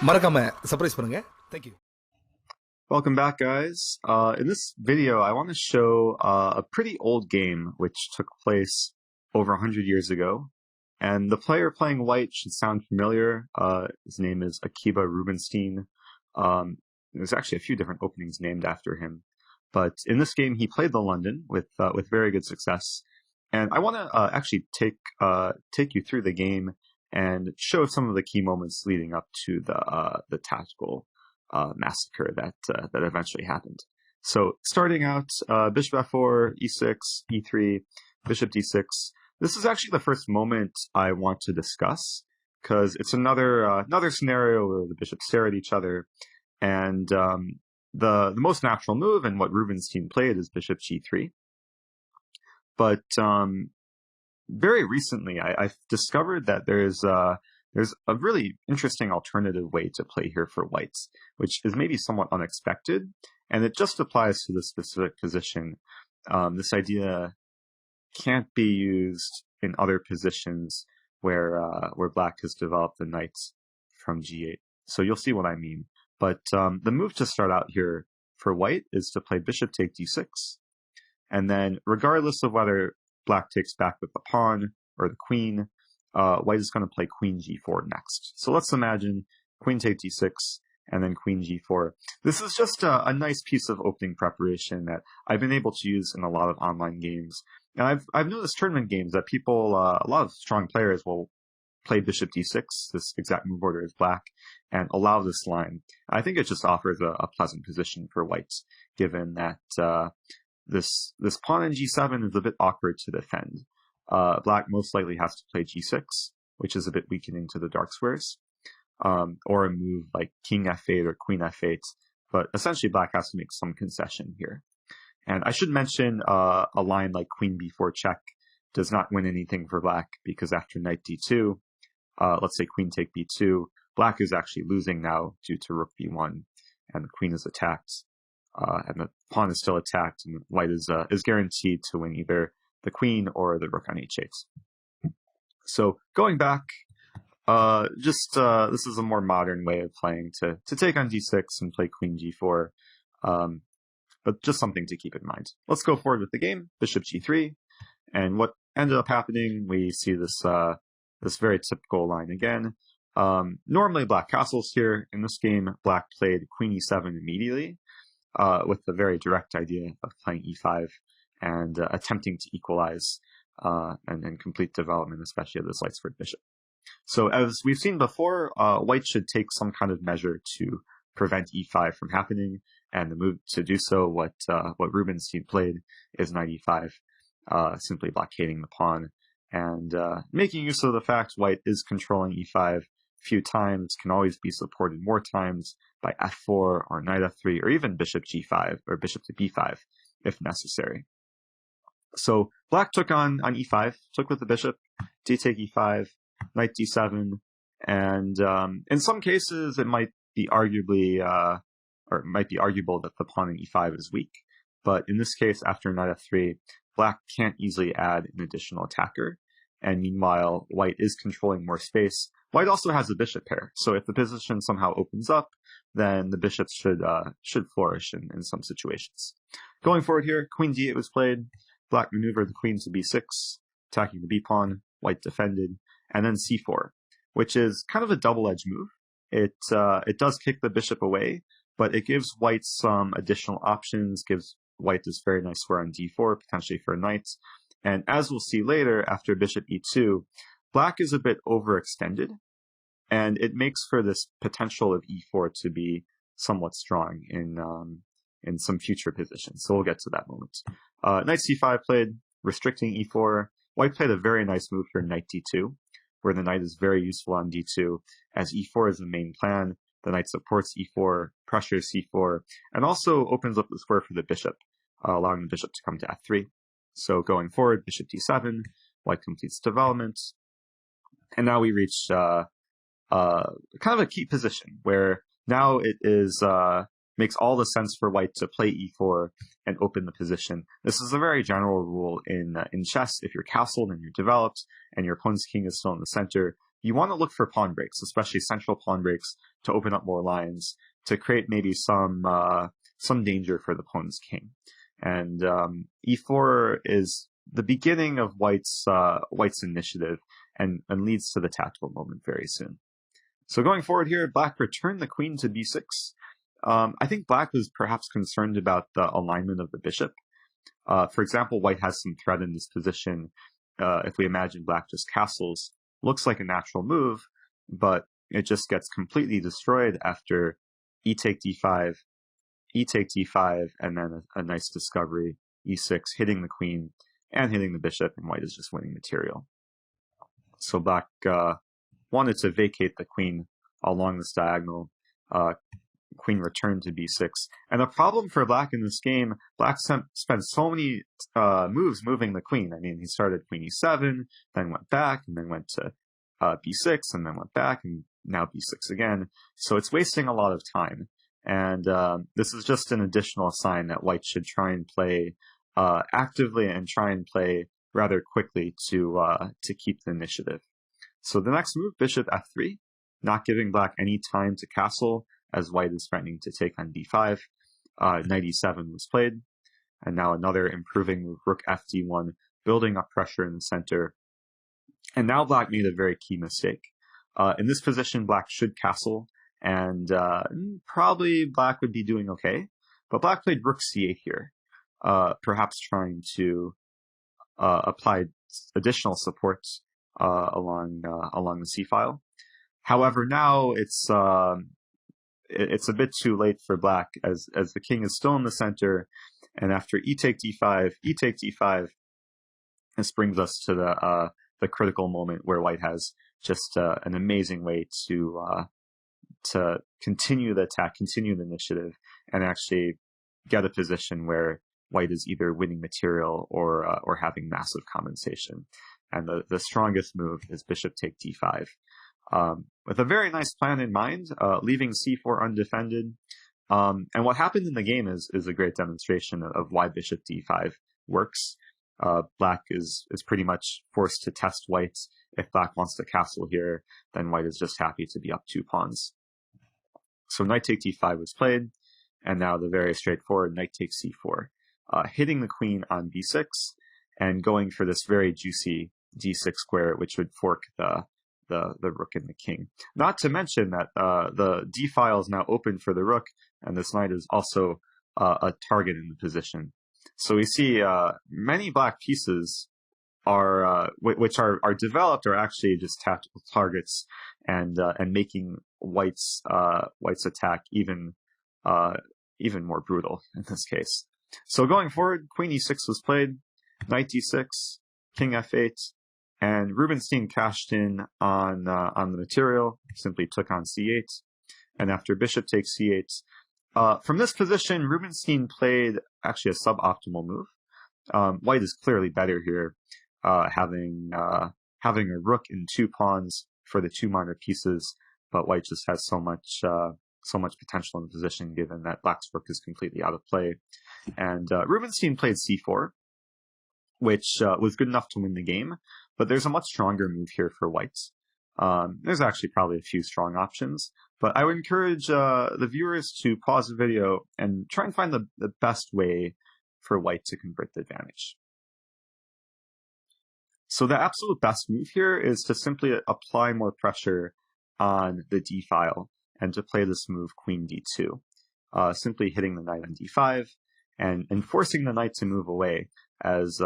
மறக்காம சர்ப்ரைஸ் பண்ணுங்க. Thank you. Welcome back, guys. In this video, I want to show a pretty old game which took place over 100 years ago. And the player playing white should sound familiar. His name is Akiba Rubinstein. There's actually a few different openings named after him. But in this game, he played the London with very good success. And I want to actually take you through the game and show some of the key moments leading up to the tactical massacre that eventually happened. So starting out, bishop f4, e6, e3, bishop d6. This is actually the first moment I want to discuss because it's another scenario where the bishops stare at each other, and the most natural move and what Rubinstein played is bishop g3. But very recently, I've discovered that there's a really interesting alternative way to play here for whites, which is maybe somewhat unexpected, and it just applies to this specific position. This idea can't be used in other positions where black has developed the knight from g8. So you'll see what I mean. But the move to start out here for white is to play bishop take d6, and then regardless of whether black takes back with the pawn or the queen, white is going to play queen g4 next. So let's imagine queen take d6 and then queen g4. This is just a nice piece of opening preparation that I've been able to use in a lot of online games. And I've noticed tournament games that people, a lot of strong players will play bishop d6, this exact move order is black, and allow this line. I think it just offers a pleasant position for whites, given that this pawn in g7 is a bit awkward to defend. Black most likely has to play g6, which is a bit weakening to the dark squares, or a move like king f8 or queen f8, but essentially black has to make some concession here. And I should mention a line like queen b4 check does not win anything for black, because after knight d2, let's say queen take b2, black is actually losing now due to rook b1, and the queen is attacked, and the pawn is still attacked, and white is guaranteed to win either the queen or the rook on h8. So going back, this is a more modern way of playing to take on d6 and play queen g4, but just something to keep in mind. Let's go forward with the game. Bishop g3, and what ended up happening, we see this very typical line again. Normally black castles here. In this game, black played queen e7 immediately, with the very direct idea of playing e5 and attempting to equalize and complete development, especially of this light squared bishop. So as we've seen before, white should take some kind of measure to prevent e5 from happening, and the move to do so, what Rubinstein played, is knight e5, simply blockading the pawn, and making use of the fact white is controlling e5 a few times, can always be supported more times by f4 or knight f3 or even bishop g5 or bishop to b5 if necessary. So black took on e5, took with the bishop, d take e5, knight d7, and in some cases it might be arguable that the pawn in e5 is weak, but in this case, after knight f3, black can't easily add an additional attacker, and meanwhile white is controlling more space. White also has a bishop pair, so if the position somehow opens up, then the bishops should flourish in some situations. Going forward here, queen d8 was played. Black maneuvered the queen to b6, attacking the b pawn. White defended, and then c4, which is kind of a double-edged move. It does kick the bishop away, but it gives white some additional options. Gives white this very nice square on d4, potentially for a knight. And as we'll see later, after bishop e2, black is a bit overextended, and it makes for this potential of e4 to be somewhat strong in some future positions. So we'll get to that moment. Knight c5 played, restricting e4. White played a very nice move here, knight d2, where the knight is very useful on d2, as e4 is the main plan. The knight supports e4, pressures c4, and also opens up the square for the bishop, allowing the bishop to come to f3. So going forward, bishop d7, white completes development, and now we reach kind of a key position where now it is makes all the sense for white to play e4 and open the position. This is a very general rule in chess. If you're castled and you're developed and your opponent's king is still in the center, you want to look for pawn breaks, especially central pawn breaks, to open up more lines, to create maybe some danger for the opponent's king. And e4 is the beginning of White's initiative and leads to the tactical moment very soon. So going forward here, Black returned the queen to b6. I think Black was perhaps concerned about the alignment of the bishop. For example, White has some threat in this position. If we imagine Black just castles, looks like a natural move, but it just gets completely destroyed after e take d5, e take d5, and then a nice discovery, e6, hitting the queen and hitting the bishop, and White is just winning material. So Black wanted to vacate the queen along this diagonal. Queen returned to b6. And the problem for Black in this game, Black spent so many moves moving the queen. I mean, he started queen e7, then went back, and then went to b6, and then went back, and now b6 again. So it's wasting a lot of time. And this is just an additional sign that White should try and play actively and try and play rather quickly to keep the initiative. So the next move, bishop f3, not giving Black any time to castle, as White is threatening to take on d5. Knight e7 was played, and now another improving move, rook fd1, building up pressure in the center. And now Black made a very key mistake. In this position, Black should castle, and probably Black would be doing okay. But Black played rook c8 here, perhaps trying to apply additional support along the c-file. However, now it's a bit too late for Black, as the king is still in the center, and after e take d5, this brings us to the critical moment where White has just an amazing way to continue the attack, continue the initiative, and actually get a position where White is either winning material or having massive compensation. And the strongest move is bishop take d5. With a very nice plan in mind, leaving c4 undefended. And what happened in the game is a great demonstration of why bishop d5 works. Black is pretty much forced to test White. If Black wants to castle here, then White is just happy to be up 2 pawns. So knight take d5 was played, and now the very straightforward knight takes c4, hitting the queen on b6 and going for this very juicy d6 square, which would fork the rook and the king. Not to mention that the d file is now open for the rook, and this knight is also a target in the position. So we see many Black pieces which are developed are actually just tactical targets, and making White's attack even more brutal in this case. So going forward, queen e6 was played, knight d6, king f8. And Rubinstein cashed in on the material, simply took on c8, and after bishop takes c8, from this position, Rubinstein played actually a suboptimal move. White is clearly better here, having a rook and 2 pawns for the 2 minor pieces, but White just has so much potential in the position, given that Black's rook is completely out of play. And Rubinstein played c4, which was good enough to win the game. But there's a much stronger move here for White. There's actually probably a few strong options, but I would encourage the viewers to pause the video and try and find the best way for White to convert the advantage. So the absolute best move here is to simply apply more pressure on the d file and to play this move queen d2, simply hitting the knight on d5 and forcing the knight to move away, as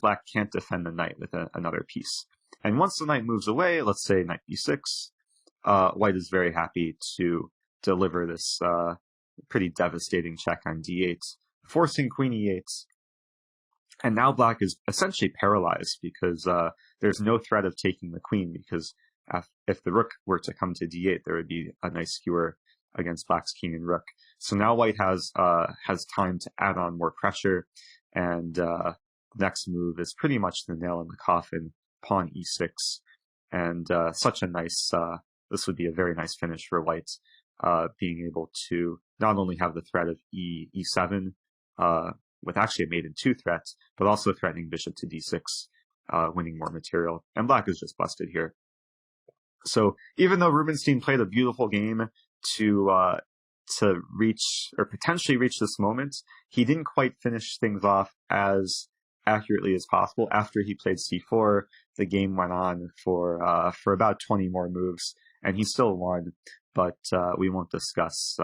Black can't defend the knight with another piece. And once the knight moves away, let's say knight b6, White is very happy to deliver this pretty devastating check on d8, forcing queen e8. And now Black is essentially paralyzed because there's no threat of taking the queen, because if the rook were to come to d8, there would be a nice skewer against Black's king and rook. So now White has time to add on more pressure, and next move is pretty much the nail in the coffin, pawn e6, and such a nice, this would be a very nice finish for White, being able to not only have the threat of e7, with actually a mate in 2 threats, but also threatening bishop to d6, winning more material, and Black is just busted here. So even though Rubinstein played a beautiful game to reach or potentially reach this moment, he didn't quite finish things off as accurately as possible. After he played c4, the game went on for about 20 more moves, and he still won. But we won't discuss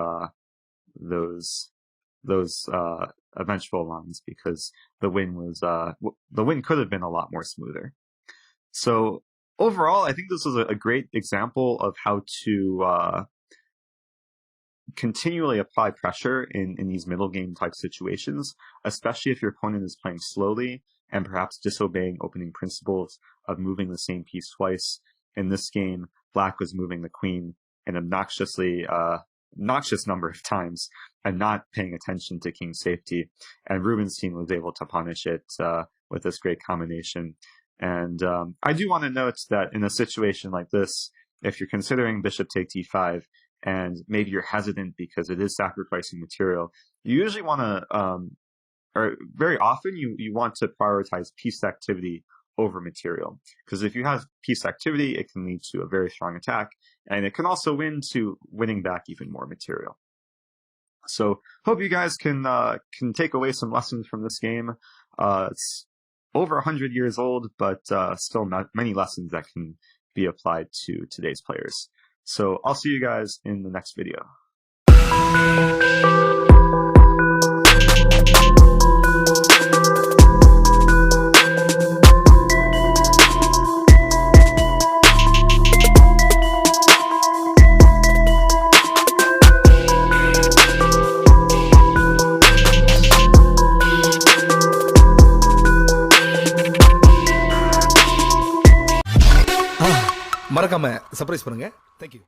those eventual runs because the win could have been a lot more smoother. So overall, I think this was a great example of how to continually apply pressure in these middle game type situations, especially if your opponent is playing slowly and perhaps disobeying opening principles of moving the same piece twice. In this game, Black was moving the queen an obnoxious number of times and not paying attention to king safety, and Rubinstein was able to punish it with this great combination. And I do want to note that in a situation like this, if you're considering bishop take d5 and maybe you're hesitant because it is sacrificing material, you usually want to, or very often you want to prioritize piece activity over material. Because if you have piece activity, it can lead to a very strong attack, and it can also win to winning back even more material. So hope you guys can take away some lessons from this game. It's over 100 years old, but still many lessons that can be applied to today's players. So I'll see you guys in the next video. மறக்காம surprise பண்ணுங்க. Thank you.